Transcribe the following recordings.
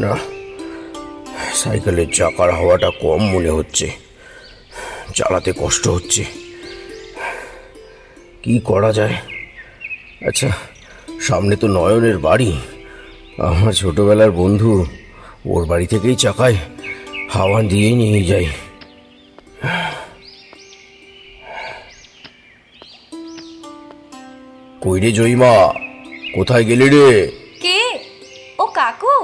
না, সাইকেলের চাকার হাওয়াটা কম মনে হচ্ছে, চালাতে কষ্ট হচ্ছে। কি করা যায়? আচ্ছা, সামনে তো নয়নের বাড়ি, আমার ছোটবেলার বন্ধু, ওর বাড়ি থেকেই চাকায় হাওয়া দিয়ে নিয়ে যাই। কই রে জয়িমা, কোথায় গেলি রে? কে? ও কাকু,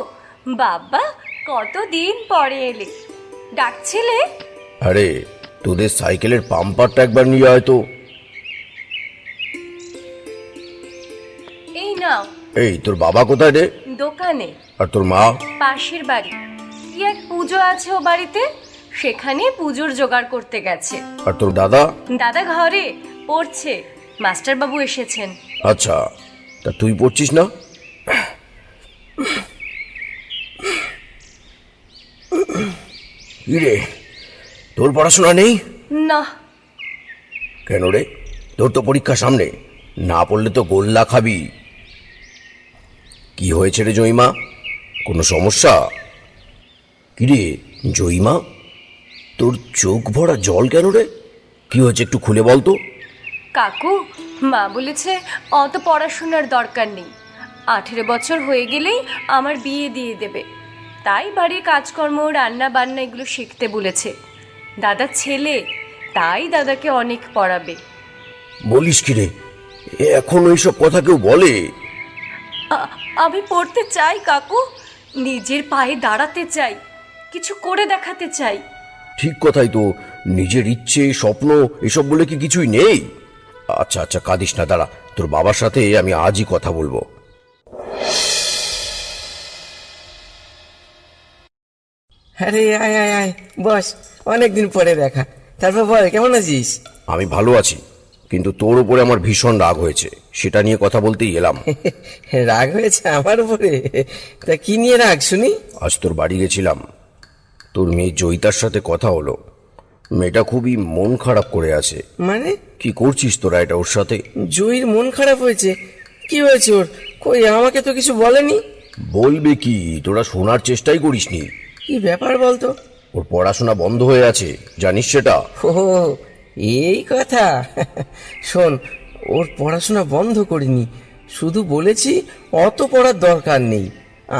বাবা কতদিন পরে এলে, ডাকছিলে? আরে, তোদের সাইকেলের পাম্পারটা একবার নিয়ে আয় তো। এই নাও। এই, তোর বাবা কোথায় রে? দোকানে। আর তোর মা? পাশের বাড়ি, কি এক পুজো আছে ও বাড়িতে, সেখানে পুজোর জোগাড় করতে গেছে। আর তোর দাদা? দাদা ঘরে পড়ছে, মাস্টার বাবু এসেছেন। আচ্ছা, তা তুই পড়ছিস না? কি রে, তোর পড়াশোনা নেই? না। কেন রে? তোর তো পরীক্ষা সামনে, না পড়লে তো গোল্লা খাবি। কি হয়েছে রে জয়িমা, কোনো সমস্যা? কি রে জয়িমা, তোর চোখ ভরা জল কেন রে? কি হয়েছে একটু খুলে বল তো। কাকু, মা বলেছে অত পড়াশোনার দরকার নেই, 18 বছর হয়ে গেলেই আমার বিয়ে দিয়ে দেবে। তাই বাড়ির কাজকর্ম, রান্না বান্না এগুলো শিখতে বলেছে। দাদা ছেলে, তাই দাদাকে অনেক পড়াবে। বলিস কি রে, এখন ওইসব কথা কেউ বলে? আমি পড়তে চাই কাকু, নিজের পায়ে দাঁড়াতে চাই, কিছু করে দেখাতে চাই। ঠিক কথাই তো, নিজের ইচ্ছে স্বপ্ন এসব বলে কি কিছুই নেই? আচ্ছা আচ্ছা, কাঁদিস না, দাঁড়া, তোর বাবার সাথে আমি আজই কথা বলবো। আরে আয় আয় আয়, বস, অনেকদিন পরে দেখা। তারপর বল, কেমন আছিস? আমি ভালো আছি, কিন্তু তোর উপরে আমার ভীষণ রাগ হয়েছে, সেটা নিয়ে কথা বলতেই এলাম। রাগ হয়েছে আমার উপরে? তা কি নিয়ে রাগ শুনি? আজ তোর বাড়ি গেছিলাম, তোর মেয়ে জয়িতার সাথে কথা হলো। মেয়েটা খুবই মন খারাপ করে আছে। মানে? কি করছিস তোরা এটা ওর সাথে? জয়ীর মন খারাপ হয়েছে? কি হয়েছে ওর? কই, আমাকে তো কিছু বলেনি। বলবে কি, তোরা শোনার চেষ্টাই করিসনি। কি ব্যাপার বলতো? ওর পড়াশোনা বন্ধ হয়ে আছে, জানিস সেটা? ও, এই কথা। শোন, ওর পড়াশোনা বন্ধ করিনি, শুধু বলেছি অত পড়ার দরকার নেই,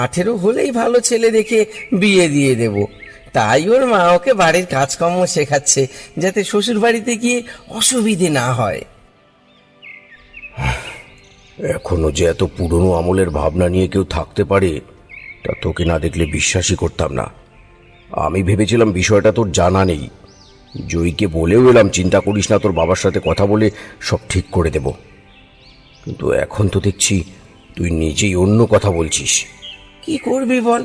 18 হলেই ভালো ছেলে দেখে বিয়ে দিয়ে দেব। তাই ওর মা ওকে বাড়ির কাজকর্ম শেখাচ্ছে, যাতে শ্বশুর বাড়িতে গিয়ে অসুবিধে না হয়। এখনো যে এত পুরনো আমলের ভাবনা নিয়ে কেউ থাকতে পারে, তা তোকে না দেখলে বিশ্বাসই করতাম না। আমি ভেবেছিলাম বিষয়টা তোর জানা নেই। জয়ীকে বলেও এলাম, চিন্তা করিস না, তোর বাবার সাথে কথা বলে সব ঠিক করে দেব। কিন্তু এখন তো দেখছি তুই নিজেই অন্য কথা বলছিস। কি করবি বল,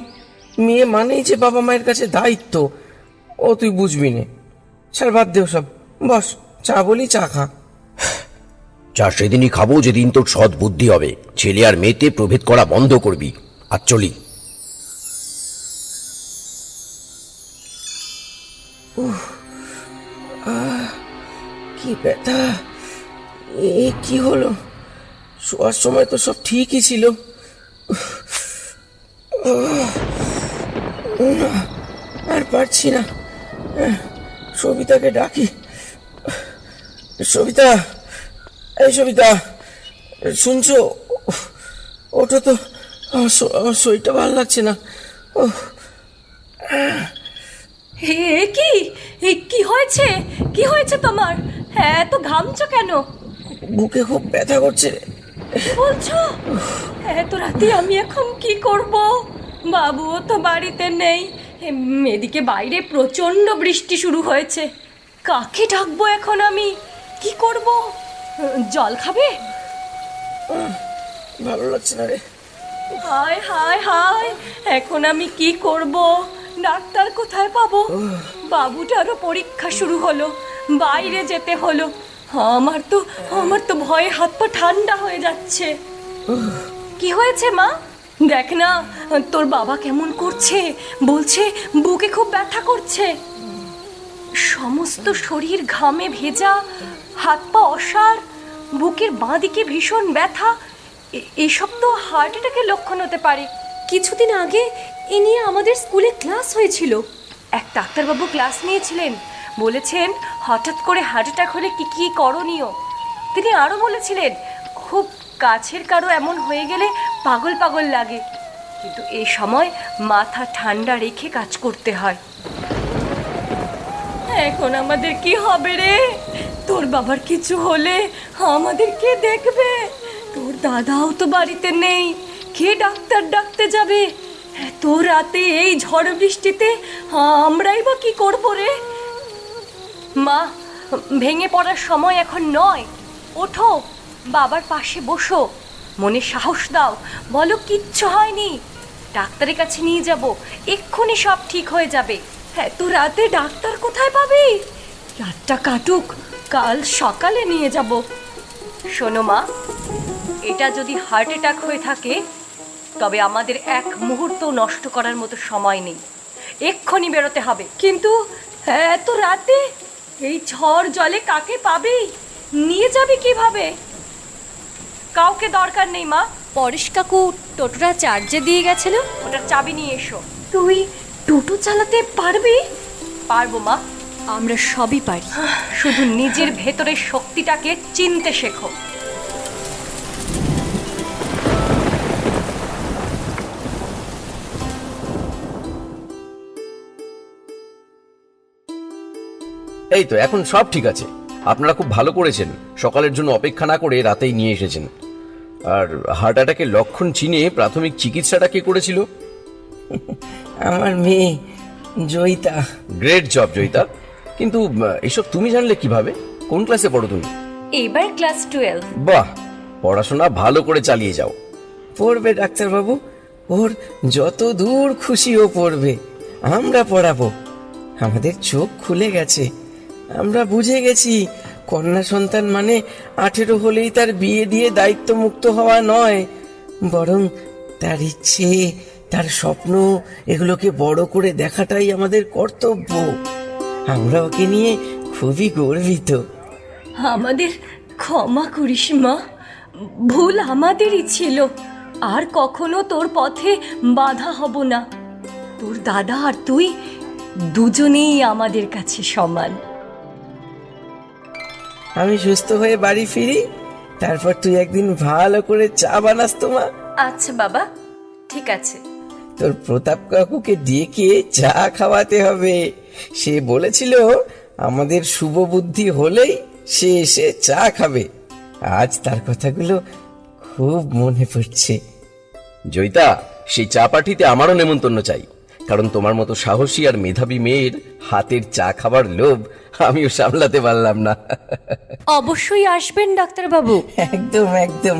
মেয়ে মানেই যে বাবা মায়ের কাছে দায়িত্ব, ও তুই বুঝবি না। ছাড়, বাদ দেও সব, বস, চা বলি চা খা। যা সেদিনই খাবো যেদিন তোর সৎ বুদ্ধি হবে, ছেলে আর মেয়েতে প্রভেদ করা বন্ধ করবি। আর চলি। কি ব্যথা! এ কি হলো? শোয়ার সময় তো সব ঠিকই ছিল। আর পারছি না, সবিতাকে ডাকি। সবিতা, এই সবিতা, শুনছো? ওটা তো, আমার শরীরটা ভালো লাগছে না। হে কি, কি হয়েছে? কি হয়েছে তোমার? এত ঘামছো কেন? বুকে খুব ব্যথা করছে। কি বলছো? এত রাতে আমি এখন কি করব? বাবুও তো বাড়িতে নেই, এদিকে বাইরে প্রচন্ড বৃষ্টি শুরু হয়েছে। কাকে ডাকবো এখন আমি? কি করব? জল খাবে? ভালো লাগছে না রে। হায় হায় হায়, এখন আমি কি করব? ডাক্তার কোথায় পাবো? বাবুটারও পরীক্ষা শুরু হলো, বাইরে যেতে হলো। আমার তো ভয়ে হাত পা ঠান্ডা হয়ে যাচ্ছে। কি হয়েছে মা? দেখ না, তোর বাবা কেমন করছে, বলছে বুকে খুব ব্যথা করছে। সমস্ত শরীর ঘামে ভেজা, হাত পা অসাড়, বুকের বাঁ দিকে ভীষণ ব্যথা। এসব তো হার্ট অ্যাটাকের লক্ষণ হতে পারে। কিছুদিন আগে এ নিয়ে আমাদের স্কুলে ক্লাস হয়েছিল। এক ডাক্তারবাবু ক্লাস নিয়েছিলেন, বলেছেন হঠাৎ করে হার্ট অ্যাটাক হলে কি কি করণীয়। তিনি আরও বলেছিলেন খুব কাছের কারো এমন হয়ে গেলে পাগল পাগল লাগে, কিন্তু এই সময় মাথা ঠান্ডা রেখে কাজ করতে হয়। এখন আমাদের কি হবে রে? তোর বাবার কিছু হলে আমাদের কে দেখবে? তোর দাদাও তো বাড়িতে নেই, কে ডাক্তার ডাকতে যাবে? এত রাতে এই ঝড় বৃষ্টিতে আমরাই বা কি করবো রে? মা, ভেঙে পড়ার সময় এখন নয়। ওঠো, বাবার পাশে বসো, মনে সাহস দাও, বলো কিচ্ছু হয়নি, ডাক্তারের কাছে নিয়ে যাব, এক্ষুনি সব ঠিক হয়ে যাবে। এত রাতে ডাক্তার কোথায় পাবি? রাতটা কাটুক, কাল সকালে নিয়ে যাব। শোনো মা, এটা যদি হার্ট অ্যাটাক হয়ে থাকে তবে আমাদের এক মুহূর্ত নষ্ট করার মতো সময় নেই, এক্ষুনি বেরোতে হবে। কিন্তু এত রাতে এই ঝড় জলে কাকে পাবি? নিয়ে যাবি কিভাবে? কাউকে দরকার নেই মা, পরেশ কাকু টোটোটা চার্জে দিয়ে গেছিল, ওটার চাবি নিয়ে এসো। তুই টোটো চালাতে পারবি? পারবো মা, আমরা সবই পারি, শুধু নিজের ভেতরের শক্তিটাকে চিনতে শেখো। এই তো এখন সব ঠিক আছে। আপনারা খুব ভালো করেছেন, সকালের জন্য অপেক্ষা না করে রাতেই নিয়ে এসেছেন। আর হার্ট অ্যাটাকের লক্ষণ চিনে প্রাথমিক চিকিৎসাটা কে করেছিল? আমার মেয়ে জয়িতা। Great job Joyita. কিন্তু এসব তুমি জানলে কিভাবে? কোন ক্লাসে পড়ো তুমি? এবার ক্লাস 12। বাহ, পড়াশোনা ভালো করে চালিয়ে যাও। পড়বে ডাক্তারবাবু, ওর যত দূর খুশি ও পড়বে, আমরা পড়াবো। আমাদের চোখ খুলে গেছে, আমরা বুঝে গেছি কন্যা সন্তান মানে 18 হলেই তার বিয়ে দিয়ে দায়িত্ব মুক্ত হওয়া নয়, বরং তার ইচ্ছে, তার স্বপ্ন, এগুলোকে বড় করে দেখাটাই আমাদের কর্তব্য। আমরা ওকে নিয়ে খুবই গর্বিত। আমাদের ক্ষমা করিস মা, ভুল আমাদেরই ছিল। আর কখনো তোর পথে বাধা হব না। তোর দাদা আর তুই দুজনেই আমাদের কাছে সমান। আমি সুস্থ হয়ে বাড়ি ফিরি, তারপর তুই একদিন ভালো করে চা বানাস তো মা। আচ্ছা বাবা, ঠিক আছে। তোর প্রতাপ কাকুকে ডেকে চা খাওয়াতে হবে। সে বলেছিল আমাদের শুভ বুদ্ধি হলেই সে এসে চা খাবে। আজ তার কথাগুলো খুব মনে পড়ছে। জয়িতা, সেই চা পার্টিতে আমারও নেমন্তন্ন চাই, কারণ তোমার মতো সাহসী আর মেধাবী মেয়ের হাতের চা খাবার লোভ আমিও সামলাতে পারলাম না। অবশ্যই আসবেন ডাক্তারবাবু। একদম একদম।